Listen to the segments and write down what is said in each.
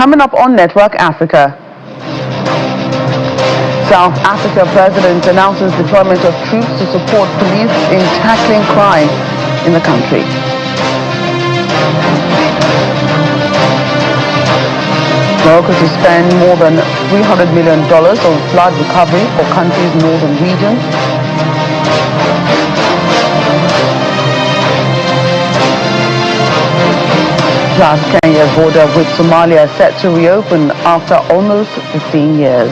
Coming up on Network Africa. South Africa President announces deployment of troops to support police in tackling crime in the country. Morocco to spend more than $300 million on flood recovery for country's northern region. Plus, Kenya's border with Somalia set to reopen after almost 15 years.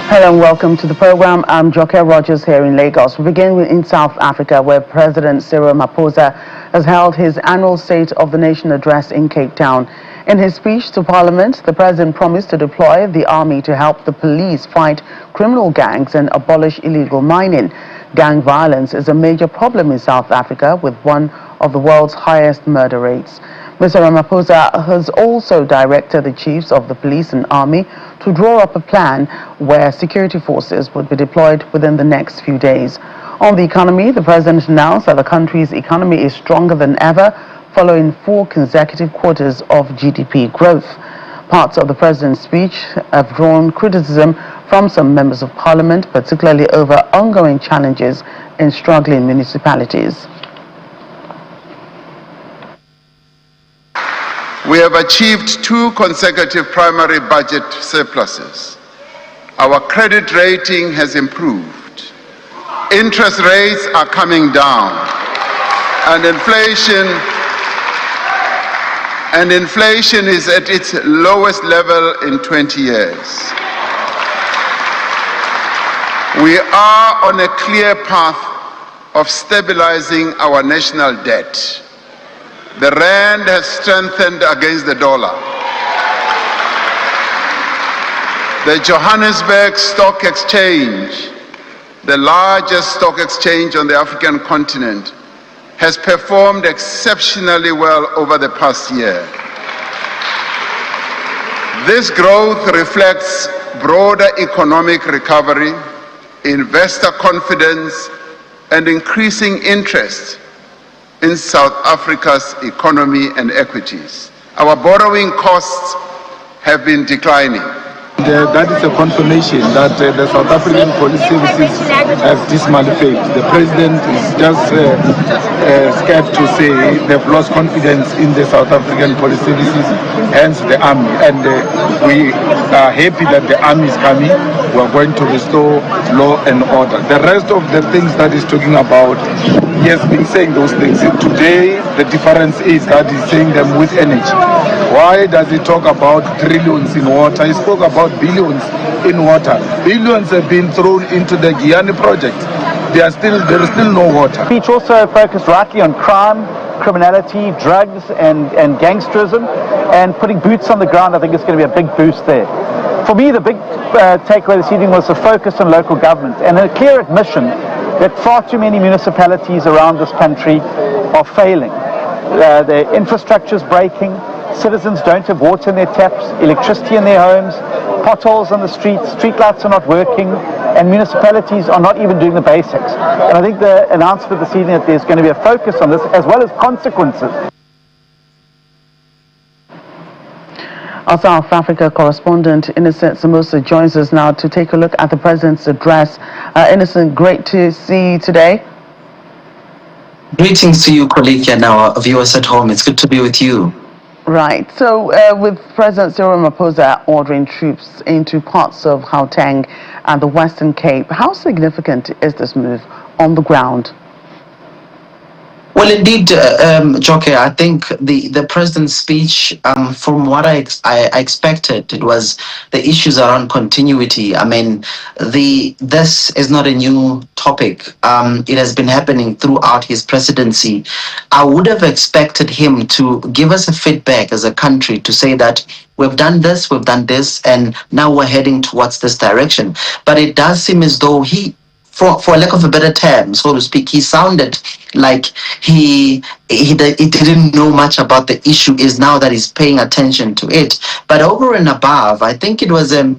Hello and welcome to the program. I'm Joke Rogers here in Lagos. We begin in South Africa, where President Cyril Ramaphosa has held his annual State of the Nation address in Cape Town. In his speech to Parliament, the president promised to deploy the army to help the police fight criminal gangs and abolish illegal mining. Gang violence is a major problem in South Africa, with one of the world's highest murder rates. Mr. Ramaphosa has also directed the chiefs of the police and army to draw up a plan where security forces would be deployed within the next few days. On the economy, the president announced that the country's economy is stronger than ever, following 4 consecutive quarters of GDP growth. Parts of the president's speech have drawn criticism from some members of parliament, particularly over ongoing challenges in struggling municipalities. We have achieved 2 consecutive primary budget surpluses. Our credit rating has improved. Interest rates are coming down, and inflation is at its lowest level in 20 years. We are on a clear path of stabilizing our national debt. The rand has strengthened against the dollar. The Johannesburg Stock Exchange, the largest stock exchange on the African continent, has performed exceptionally well over the past year. This growth reflects broader economic recovery, investor confidence, and increasing interest in South Africa's economy and equities. Our borrowing costs have been declining. That is a confirmation that the South African police services have dismantled. The president is just scared to say they've lost confidence in the South African police services, hence the army. And we are happy that the army is coming. We are going to restore law and order. The rest of the things that he's talking about, he has been saying those things. Today, the difference is that he's saying them with energy. Why does he talk about trillions in water? He spoke about billions in water. Billions have been thrown into the Guyana project. There is still no water. Speech also focused rightly on crime, criminality, drugs and gangsterism, and putting boots on the ground. I think it's going to be a big boost there. For me, the big takeaway this evening was the focus on local government and a clear admission that far too many municipalities around this country are failing. The infrastructure is breaking. Citizens don't have water in their taps, electricity in their homes, potholes on the streets, streetlights are not working, and municipalities are not even doing the basics. And I think the announcement this evening that there's going to be a focus on this, as well as consequences. Our South Africa correspondent, Innocent Samosa, joins us now to take a look at the president's address. Innocent, great to see you today. Greetings to you, colleague, and our viewers at home. It's good to be with you. Right. So with President Cyril Ramaphosa ordering troops into parts of Gauteng and the Western Cape, how significant is this move on the ground? Well, indeed, Joke, I think the president's speech, from what I expected, it was the issues around continuity. I mean, this is not a new topic. It has been happening throughout his presidency. I would have expected him to give us a feedback as a country to say that we've done this, and now we're heading towards this direction. But it does seem as though he for lack of a better term, so to speak, he sounded like he didn't know much about the issue. Is now that he's paying attention to it. But over and above, I think it was a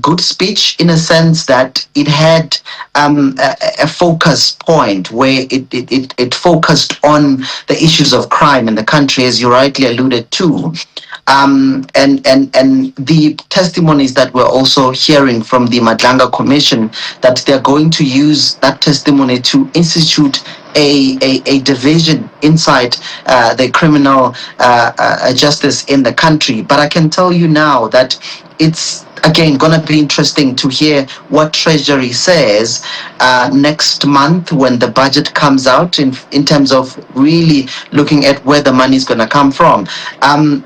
good speech in a sense that it had a focus point where it focused on the issues of crime in the country, as you rightly alluded to. And the testimonies that we're also hearing from the Madlanga Commission, that they're going to use that testimony to institute a division inside the criminal justice in the country. But I can tell you now that it's again going to be interesting to hear what Treasury says next month when the budget comes out in terms of really looking at where the money is going to come from.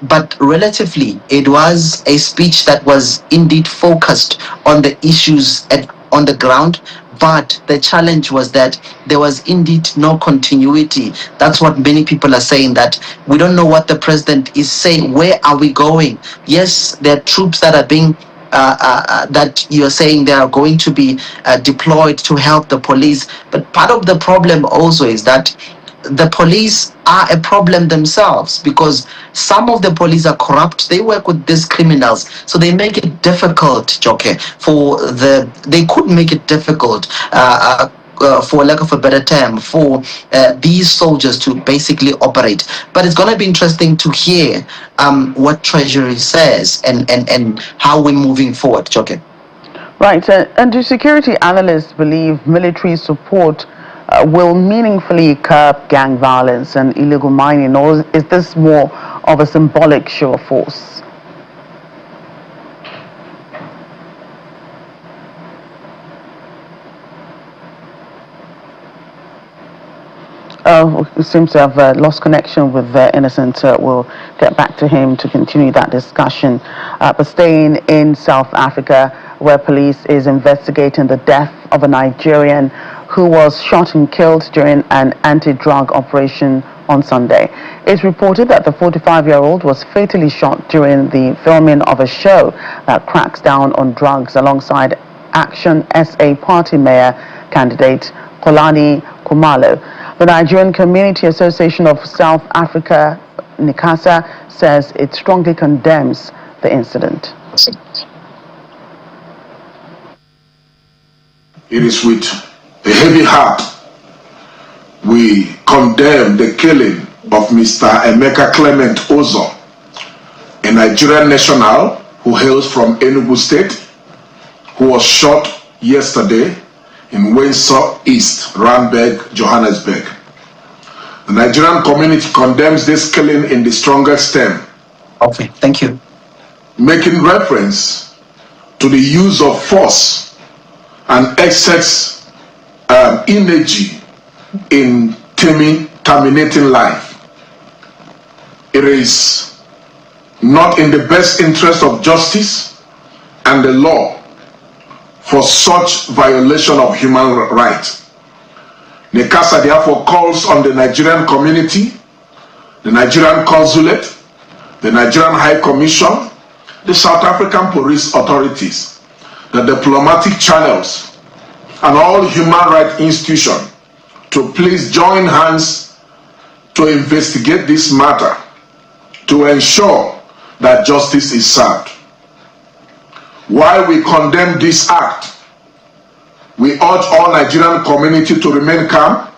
But relatively, it was a speech that was indeed focused on the issues on the ground. But the challenge was that there was indeed no continuity. That's what many people are saying, that we don't know what the president is saying. Where are we going? Yes, there are troops that are being that you're saying they are going to be deployed to help the police. But part of the problem also is that the police are a problem themselves, because some of the police are corrupt. They work with these criminals, so they make it difficult, Joke, they could make it difficult for lack of a better term, for these soldiers to basically operate. But it's going to be interesting to hear what Treasury says and how we're moving forward, Joke. Right, and do security analysts believe military support will meaningfully curb gang violence and illegal mining, or is this more of a symbolic show of force? He seems to have lost connection with Innocent. We'll get back to him to continue that discussion. But staying in South Africa, where police is investigating the death of a Nigerian who was shot and killed during an anti-drug operation on Sunday. It's reported that the 45-year-old was fatally shot during the filming of a show that cracks down on drugs alongside Action SA party mayor candidate Kolani Khumalo. The Nigerian Community Association of South Africa, NICASA, says it strongly condemns the incident. It is with a heavy heart we condemn the killing of Mr. Emeka Clement Ozo, a Nigerian national who hails from Enugu State, who was shot yesterday in Windsor East, Randburg, Johannesburg. The Nigerian community condemns this killing in the strongest term. Okay, thank you. Making reference to the use of force and excess energy in terminating life. It is not in the best interest of justice and the law for such violation of human rights. NICASA therefore calls on the Nigerian community, the Nigerian consulate, the Nigerian High Commission, the South African police authorities, the diplomatic channels, and all human rights institutions to please join hands to investigate this matter to ensure that justice is served. While we condemn this act, we urge all Nigerian community to remain calm,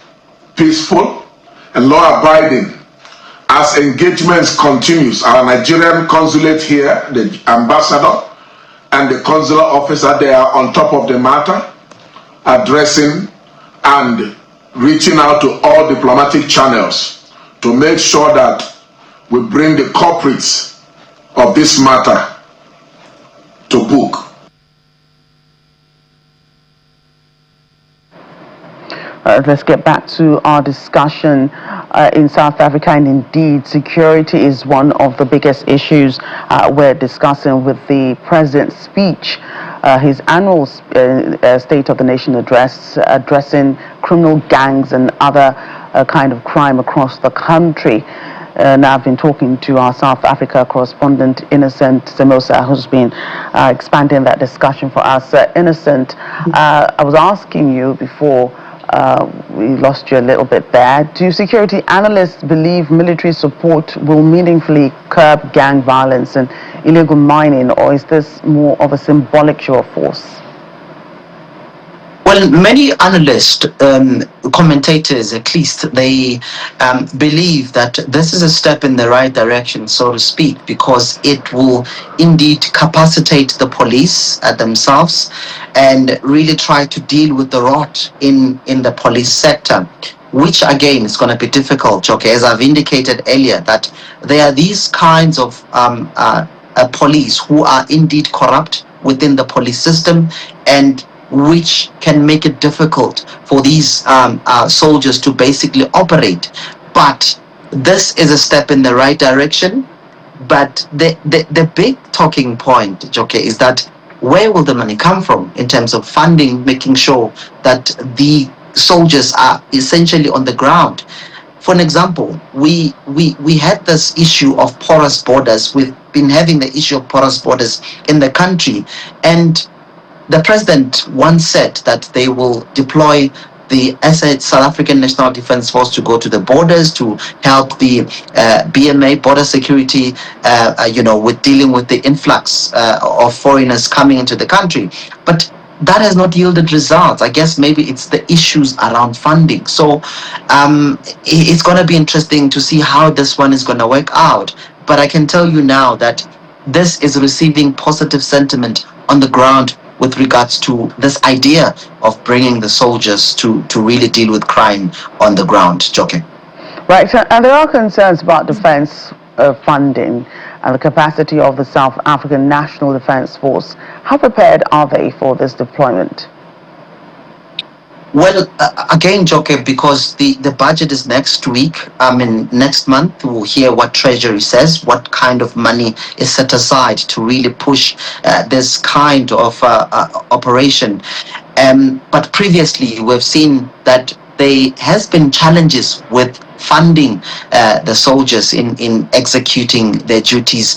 peaceful, and law-abiding as engagements continues. Our Nigerian consulate here, the ambassador, and the consular officer, they are on top of the matter, addressing and reaching out to all diplomatic channels to make sure that we bring the culprits of this matter to book. Let's get back to our discussion in South Africa, and indeed security is one of the biggest issues we're discussing with the president's speech, his annual State of the Nation address addressing criminal gangs and other kind of crime across the country. And I've been talking to our South Africa correspondent, Innocent Semosa, who's been expanding that discussion for us. Innocent, I was asking you before we lost you a little bit there. Do security analysts believe military support will meaningfully curb gang violence and illegal mining, or is this more of a symbolic show of force? Well, many analysts, commentators at least, they believe that this is a step in the right direction, so to speak, because it will indeed capacitate the police themselves and really try to deal with the rot in the police sector, which again is going to be difficult, okay, as I've indicated earlier, that there are these kinds of police who are indeed corrupt within the police system, and which can make it difficult for these soldiers to basically operate. But this is a step in the right direction. But the big talking point, Joke, is that where will the money come from in terms of funding, making sure that the soldiers are essentially on the ground? For an example, we had this issue of porous borders. We've been having the issue of porous borders in the country, and the president once said that they will deploy the South African National Defence Force to go to the borders to help the BMA, border security, with dealing with the influx of foreigners coming into the country. But that has not yielded results. I guess maybe it's the issues around funding. So it's going to be interesting to see how this one is going to work out. But I can tell you now that this is receiving positive sentiment on the ground with regards to this idea of bringing the soldiers to really deal with crime on the ground, Joke. Right, so, and there are concerns about defense funding and the capacity of the South African National Defence Force. How prepared are they for this deployment? Well, again, Joke, because the budget is next week, next month, we'll hear what Treasury says, what kind of money is set aside to really push this kind of operation. But previously, we've seen that there has been challenges with funding the soldiers in executing their duties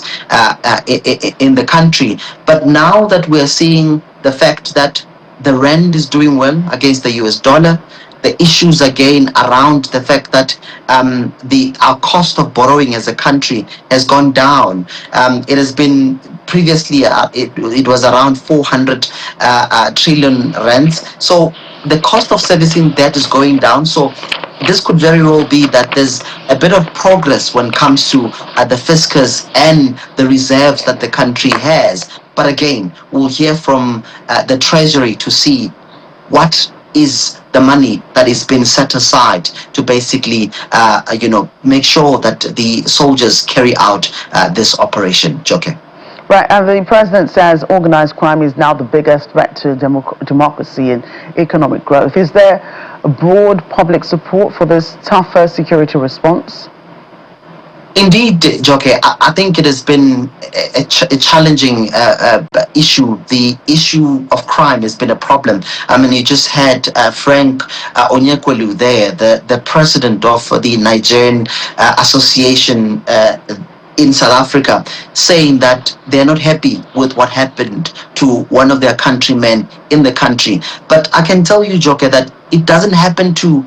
in the country. But now that we're seeing the fact that the rand is doing well against the US dollar, the issues again around the fact that our cost of borrowing as a country has gone down. It has been previously it was around 400 trillion rands. So the cost of servicing debt is going down. So this could very well be that there's a bit of progress when it comes to the fiscus and the reserves that the country has. But again, we'll hear from the Treasury to see what is the money that is being set aside to basically, make sure that the soldiers carry out this operation, Joke. Right, and the president says organized crime is now the biggest threat to democracy and economic growth. Is there a broad public support for this tougher security response? Indeed, Joke, I think it has been a challenging issue. The issue of crime has been a problem. I mean, you just had Frank Onyekwelu there, the president of the Nigerian Association in South Africa, saying that they're not happy with what happened to one of their countrymen in the country. But I can tell you, Joke, that it doesn't happen to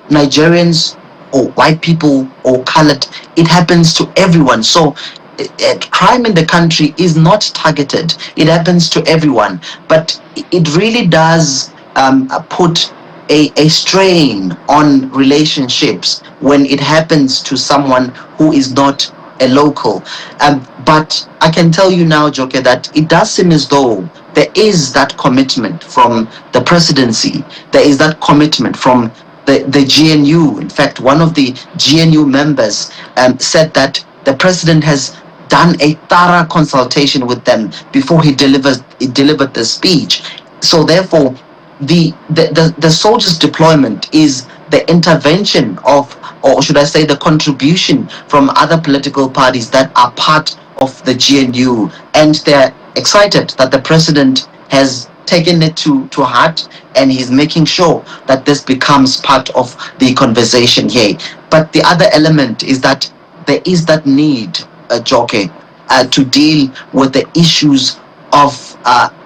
Nigerians or white people or colored. It happens to everyone. So crime in the country is not targeted. It happens to everyone. But it really does put a strain on relationships when it happens to someone who is not a local. But I can tell you now, Joke, that it does seem as though there is that commitment from the presidency. There is that commitment from the GNU. In fact, one of the GNU members said that the president has done a thorough consultation with them before he delivered the speech. So therefore, the soldiers' deployment is the intervention of, or should I say, the contribution from other political parties that are part of the GNU, and they're excited that the president has taken it to heart, and he's making sure that this becomes part of the conversation here. But the other element is that there is that need, Joke, to deal with the issues of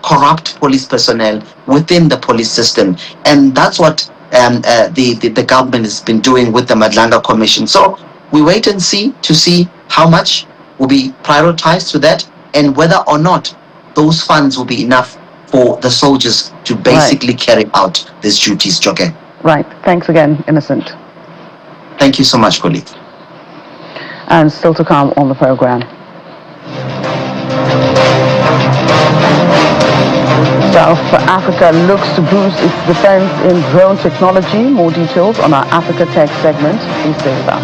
corrupt police personnel within the police system. And that's what the government has been doing with the Madlanga Commission. So we wait and see to see how much will be prioritized to that and whether or not those funds will be enough for the soldiers to basically carry out these duties, Joke. Right. Thanks again, Innocent. Thank you so much, colleague. And still to come on the program. South Africa looks to boost its defense in drone technology. More details on our Africa Tech segment. Please stay with us.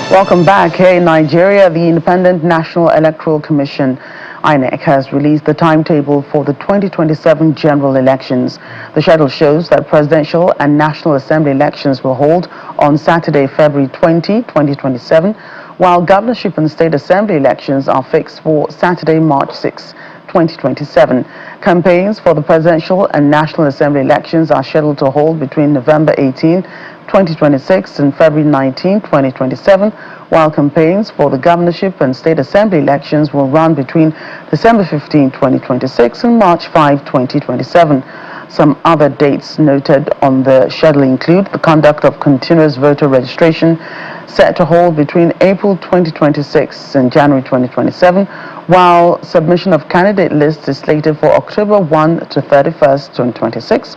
Welcome back. Here in Nigeria, the Independent National Electoral Commission, INEC, has released the timetable for the 2027 general elections. The schedule shows that presidential and National Assembly elections will hold on Saturday, February 20, 2027, while governorship and state assembly elections are fixed for Saturday, March 6, 2027. Campaigns for the presidential and National Assembly elections are scheduled to hold between November 18, 2026 and February 19, 2027, while campaigns for the governorship and state assembly elections will run between December 15, 2026 and March 5, 2027. Some other dates noted on the schedule include the conduct of continuous voter registration set to hold between April 2026 and January 2027, while submission of candidate lists is slated for October 1 to 31st, 2026.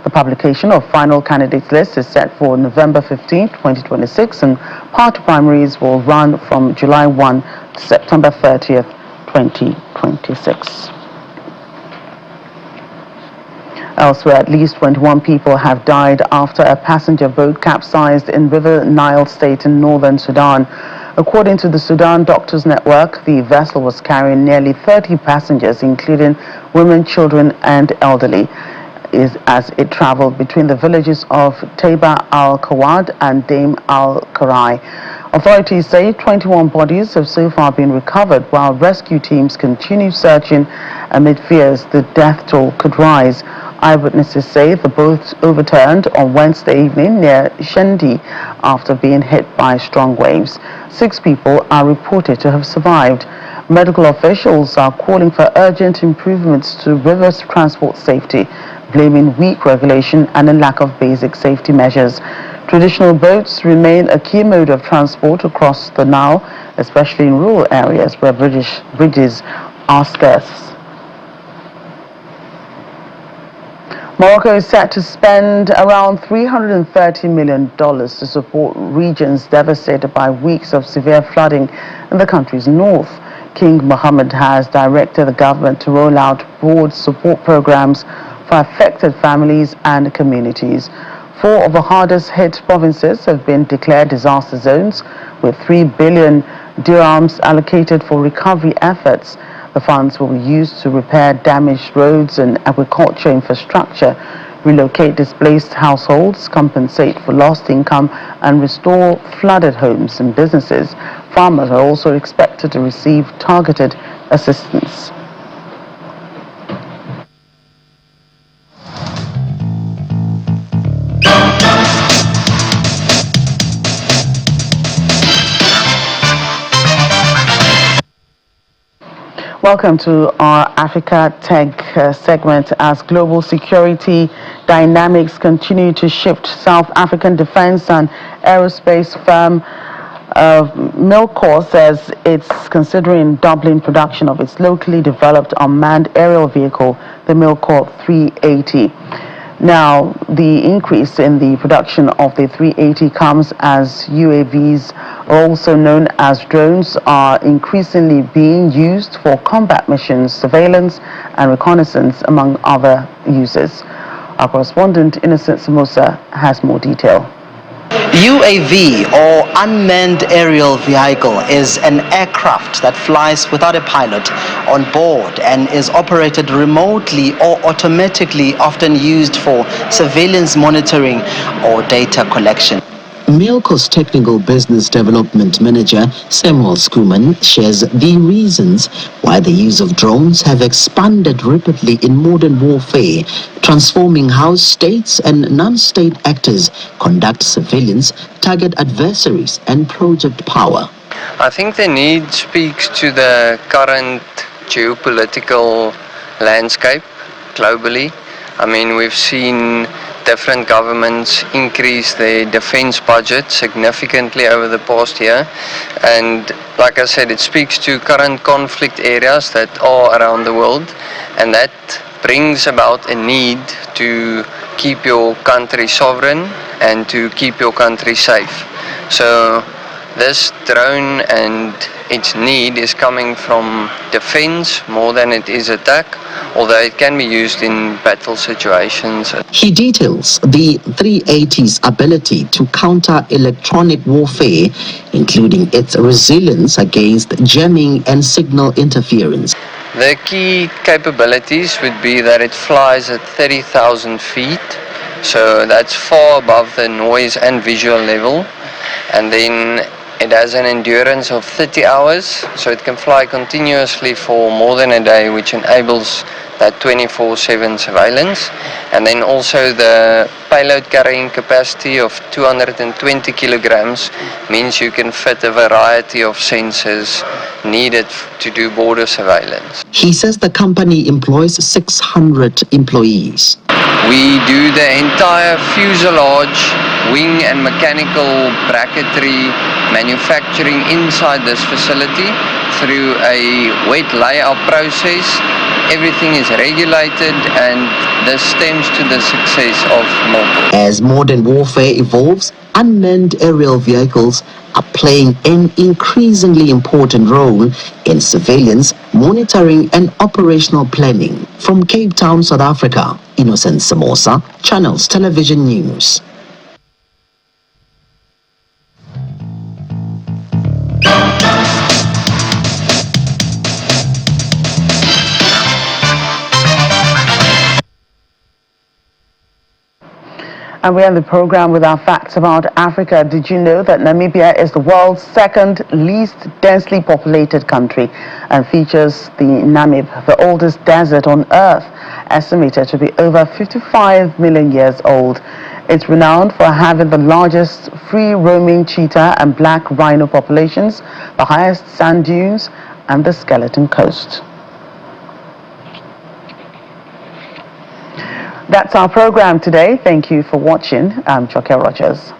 The publication of final candidates list is set for November 15, 2026, and party primaries will run from July 1 to September 30th, 2026. Elsewhere, at least 21 people have died after a passenger boat capsized in River Nile State in northern Sudan. According to the Sudan Doctors Network, the vessel was carrying nearly 30 passengers, including women, children, and elderly, as it traveled between the villages of Taba al-Kawad and Dame al-Karai. Authorities say 21 bodies have so far been recovered, while rescue teams continue searching amid fears the death toll could rise. Eyewitnesses say the boat overturned on Wednesday evening near Shendi after being hit by strong waves. 6 people are reported to have survived. Medical officials are calling for urgent improvements to river transport safety, blaming weak regulation and a lack of basic safety measures. Traditional boats remain a key mode of transport across the Nile, especially in rural areas where bridges are scarce. Morocco is set to spend around $330 million to support regions devastated by weeks of severe flooding in the country's north. King Mohammed has directed the government to roll out broad support programs for affected families and communities. 4 of the hardest hit provinces have been declared disaster zones, with 3 billion dirhams allocated for recovery efforts. The funds will be used to repair damaged roads and agriculture infrastructure, relocate displaced households, compensate for lost income, and restore flooded homes and businesses. Farmers are also expected to receive targeted assistance. Welcome to our Africa Tech segment. As global security dynamics continue to shift, South African defense and aerospace firm Milcor says it's considering doubling production of its locally developed unmanned aerial vehicle, the Milcor 380. Now, the increase in the production of the 380 comes as UAVs, also known as drones, are increasingly being used for combat missions, surveillance, and reconnaissance, among other uses. Our correspondent, Innocent Samosa, has more detail. UAV, or unmanned aerial vehicle, is an aircraft that flies without a pilot on board and is operated remotely or automatically, often used for surveillance monitoring or data collection. Milco's Technical Business Development Manager, Samuel Skuman, shares the reasons why the use of drones have expanded rapidly in modern warfare, transforming how states and non-state actors conduct surveillance, target adversaries, and project power. I think the need speaks to the current geopolitical landscape globally. I mean, we've seen different governments increase their defense budget significantly over the past year, and like I said, it speaks to current conflict areas that are around the world, and that brings about a need to keep your country sovereign and to keep your country safe. So this drone and its need is coming from defense more than it is attack, although it can be used in battle situations. He details the 380's ability to counter electronic warfare, including its resilience against jamming and signal interference. The key capabilities would be that it flies at 30,000 feet, so that's far above the noise and visual level, and then it has an endurance of 30 hours, so it can fly continuously for more than a day, which enables that 24/7 surveillance. And then also the payload carrying capacity of 220 kilograms means you can fit a variety of sensors needed to do border surveillance. He says the company employs 600 employees. We do the entire fuselage, wing and mechanical bracketry manufacturing inside this facility through a wet layout process. Everything is regulated, and this stems to the success of Morocco. As modern warfare evolves, unmanned aerial vehicles are playing an increasingly important role in surveillance, monitoring, and operational planning. From Cape Town, South Africa, Innocent Samosa, Channels Television News. And we end the program with our facts about Africa. Did you know that Namibia is the world's second least densely populated country and features the Namib, the oldest desert on Earth, estimated to be over 55 million years old. It's renowned for having the largest free-roaming cheetah and black rhino populations, the highest sand dunes, and the skeleton coast. That's our program today. Thank you for watching. I'm Joke Rogers.